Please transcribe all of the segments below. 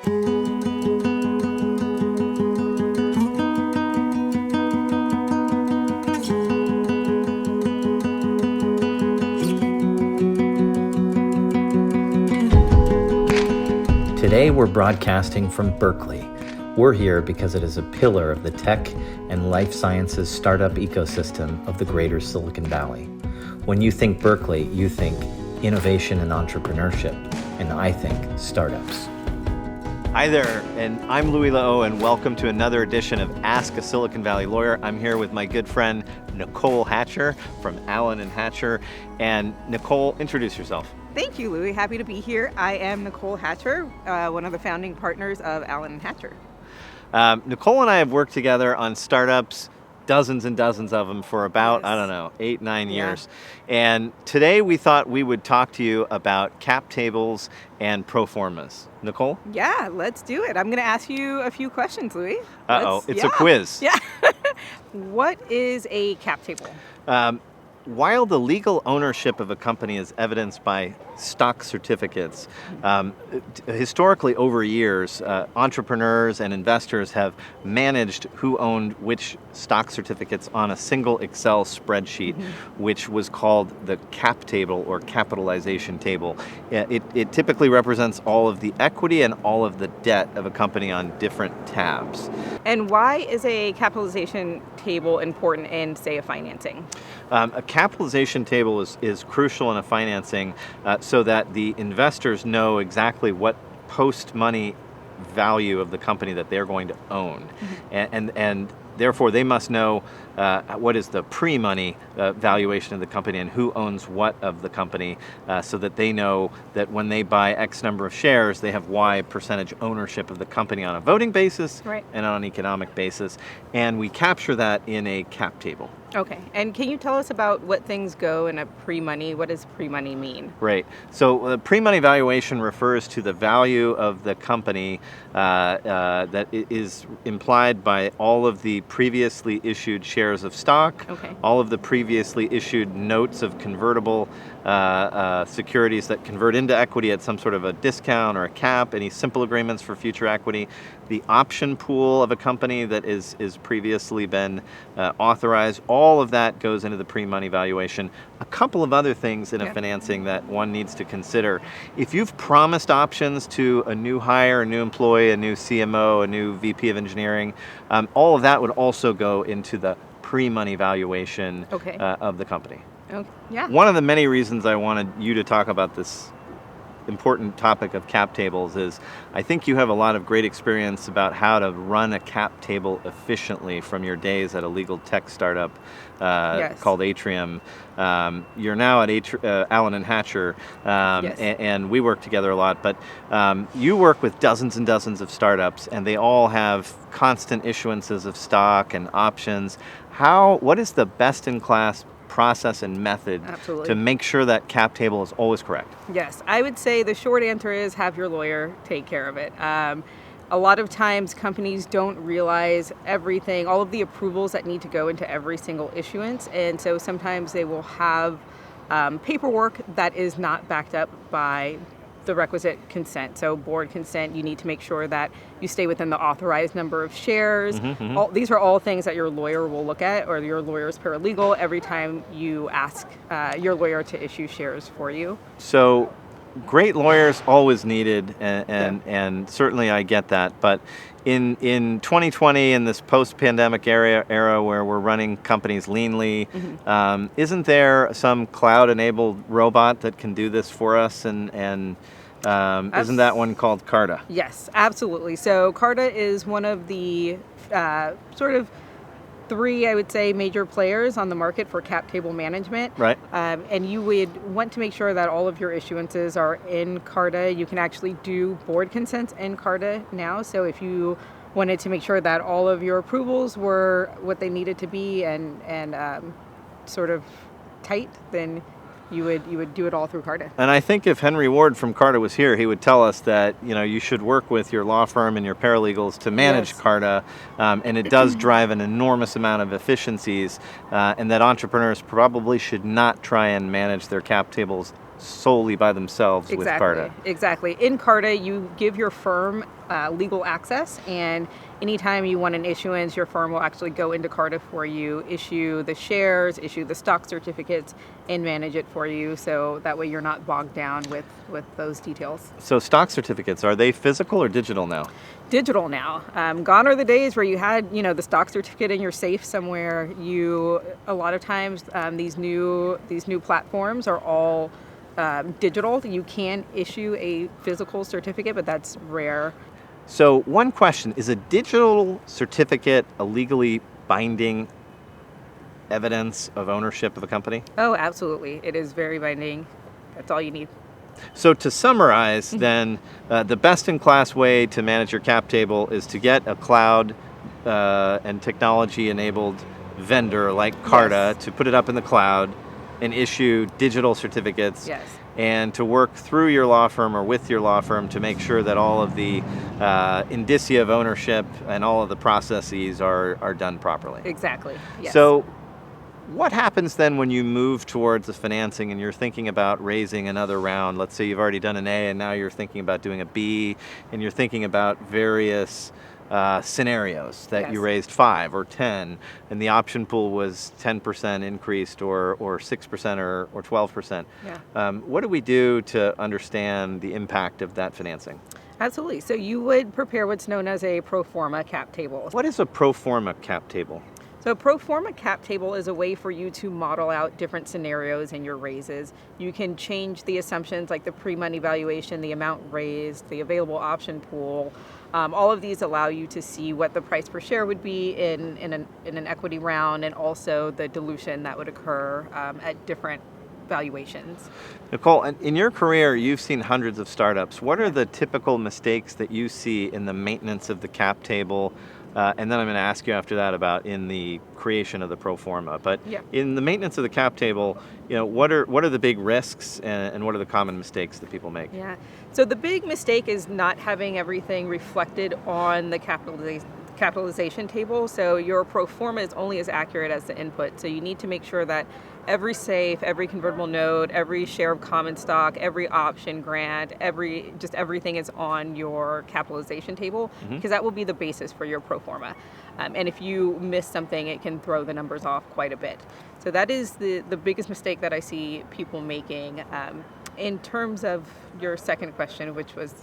Today we're broadcasting from Berkeley. We're here because it is a pillar of the tech and life sciences startup ecosystem of the greater Silicon Valley. When you think Berkeley, you think innovation and entrepreneurship, and I think startups. Hi there, and I'm Louis Lehot, and welcome to another edition of Ask a Silicon Valley Lawyer. I'm here with my good friend Nicole Hatcher from Allen & Hatcher. And Nicole, introduce yourself. Thank you, Louis. Happy to be here. I am Nicole Hatcher, one of the founding partners of Allen & Hatcher. Nicole and I have worked together on startups, dozens and dozens of them for about, Yes. 8-9 years. And today we thought we would talk to you about cap tables and proformas. Nicole? Yeah, let's do it. I'm going to ask you a few questions, Louis. It's a quiz. Yeah. What is a cap table? While the legal ownership of a company is evidenced by stock certificates, historically over years, entrepreneurs and investors have managed who owned which stock certificates on a single Excel spreadsheet, which was called the cap table or capitalization table. It typically represents all of the equity and all of the debt of a company on different tabs. And why is a capitalization table important in, say, a financing? A capitalization table is crucial in a financing so that the investors know exactly what post-money value of the company that they're going to own. And therefore they must know what is the pre-money valuation of the company and who owns what of the company so that they know that when they buy X number of shares, they have Y percentage ownership of the company on a voting basis and on an economic basis. And we capture that in a cap table. Okay. And can you tell us about what things go in a pre-money? What does pre-money mean? Right. So the pre-money valuation refers to the value of the company that is implied by all of the previously issued shares of stock, all of the previously issued notes of convertible securities that convert into equity at some sort of a discount or a cap, any simple agreements for future equity, the option pool of a company that is previously been authorized. All of that goes into the pre-money valuation. A couple of other things in a financing that one needs to consider. If you've promised options to a new hire, a new employee, a new CMO, a new VP of engineering, all of that would also go into the pre-money valuation of the company. One of the many reasons I wanted you to talk about this important topic of cap tables is I think you have a lot of great experience about how to run a cap table efficiently from your days at a legal tech startup called Atrium. You're now at Allen & Hatcher, and we work together a lot, but you work with dozens and dozens of startups, and they all have constant issuances of stock and options. What is the best-in-class process and method to make sure that cap table is always correct? Yes, I would say the short answer is have your lawyer take care of it. A lot of times companies don't realize everything, all of the approvals that need to go into every single issuance, and so sometimes they will have paperwork that is not backed up by the requisite consent. So board consent, you need to make sure that you stay within the authorized number of shares. These are all things that your lawyer will look at, or your lawyer's paralegal, every time you ask your lawyer to issue shares for you. So great lawyers always needed, and certainly I get that. But in 2020, in this post-pandemic era where we're running companies leanly, isn't there some cloud-enabled robot that can do this for us? And isn't that one called Carta? Yes, absolutely. So Carta is one of the sort of three, I would say, major players on the market for cap table management. Right. And you would want to make sure that all of your issuances are in Carta. You can actually do board consents in Carta now. So if you wanted to make sure that all of your approvals were what they needed to be and sort of tight, then you would do it all through Carta. And I think if Henry Ward from Carta was here, he would tell us that you should work with your law firm and your paralegals to manage Carta, and it does drive an enormous amount of efficiencies, and that entrepreneurs probably should not try and manage their cap tables solely by themselves with Carta. Exactly. In Carta, you give your firm legal access, and anytime you want an issuance, your firm will actually go into Carta for you, issue the shares, issue the stock certificates, and manage it for you. So that way you're not bogged down with those details. So stock certificates, are they physical or digital now? Digital now. Gone are the days where you had, the stock certificate in your safe somewhere. A lot of times, these new platforms are all digital. You can issue a physical certificate, but that's rare. So one question, is a digital certificate a legally binding evidence of ownership of a company? Oh, absolutely. It is very binding. That's all you need. So to summarize, then, the best-in-class way to manage your cap table is to get a cloud and technology-enabled vendor like Carta to put it up in the cloud and issue digital certificates. Yes. And to work through your law firm or with your law firm to make sure that all of the indicia of ownership and all of the processes are done properly. Exactly. Yes. So what happens then when you move towards the financing and you're thinking about raising another round? Let's say you've already done an A and now you're thinking about doing a B, and you're thinking about various scenarios that you raised 5 or 10 and the option pool was 10% increased or 6% or 12%. Yeah. What do we do to understand the impact of that financing? Absolutely. So you would prepare what's known as a pro forma cap table. What is a pro forma cap table? So a pro forma cap table is a way for you to model out different scenarios in your raises. You can change the assumptions like the pre-money valuation, the amount raised, the available option pool. All of these allow you to see what the price per share would be in an equity round, and also the dilution that would occur at different valuations. Nicole, in your career, you've seen hundreds of startups. What are the typical mistakes that you see in the maintenance of the cap table? And then I'm going to ask you after that about in the creation of the pro forma. But in the maintenance of the cap table, what are the big risks and what are the common mistakes that people make? Yeah. So the big mistake is not having everything reflected on the capitalization table. So your pro forma is only as accurate as the input. So you need to make sure that every safe, every convertible note, every share of common stock, every option grant, everything is on your capitalization table, because that will be the basis for your pro forma. And if you miss something, it can throw the numbers off quite a bit. So that is the biggest mistake that I see people making. In terms of your second question, which was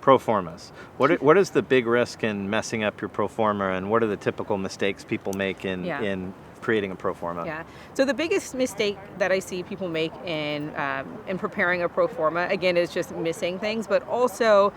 pro formas. What is the big risk in messing up your pro forma, and what are the typical mistakes people make in creating a pro forma? Yeah. So the biggest mistake that I see people make in preparing a pro forma, again, is just missing things, but also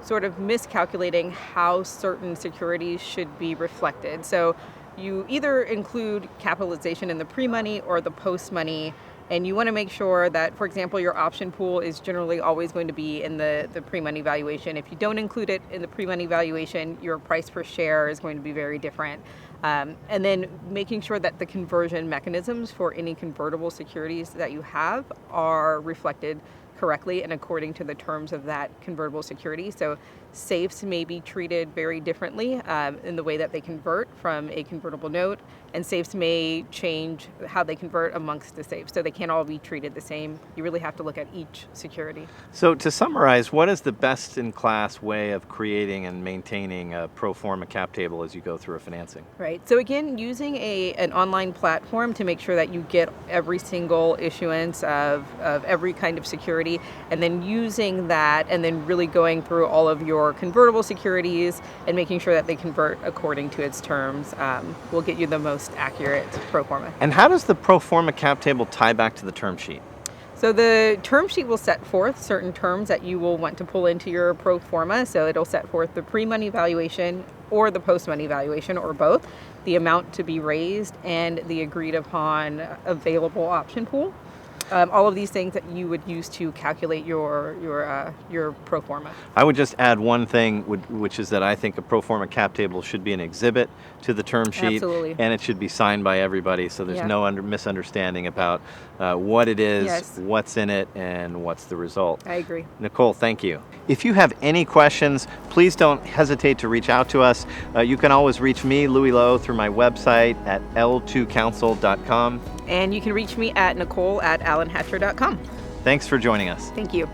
sort of miscalculating how certain securities should be reflected. So you either include capitalization in the pre-money or the post-money, and you want to make sure that, for example, your option pool is generally always going to be in the pre-money valuation. If you don't include it in the pre-money valuation, your price per share is going to be very different. And then making sure that the conversion mechanisms for any convertible securities that you have are reflected correctly and according to the terms of that convertible security. So safes may be treated very differently in the way that they convert from a convertible note, and safes may change how they convert amongst the safes. So they can't all be treated the same. You really have to look at each security. So to summarize, what is the best-in-class way of creating and maintaining a pro forma cap table as you go through a financing? Right. So again, using an online platform to make sure that you get every single issuance of every kind of security, and then using that and then really going through all of your convertible securities and making sure that they convert according to its terms will get you the most accurate pro forma. And how does the pro forma cap table tie back to the term sheet? So the term sheet will set forth certain terms that you will want to pull into your pro forma. So it'll set forth the pre-money valuation or the post-money valuation, or both, the amount to be raised, and the agreed upon available option pool. All of these things that you would use to calculate your pro forma. I would just add one thing, which is that I think a pro forma cap table should be an exhibit to the term sheet. Absolutely. And it should be signed by everybody, so there's no misunderstanding about what it is, what's in it, and what's the result. I agree. Nicole, thank you. If you have any questions, please don't hesitate to reach out to us. You can always reach me, Louis Lehot, through my website at L2Counsel.com. And you can reach me at Nicole at allenhatcher.com. Thanks for joining us. Thank you.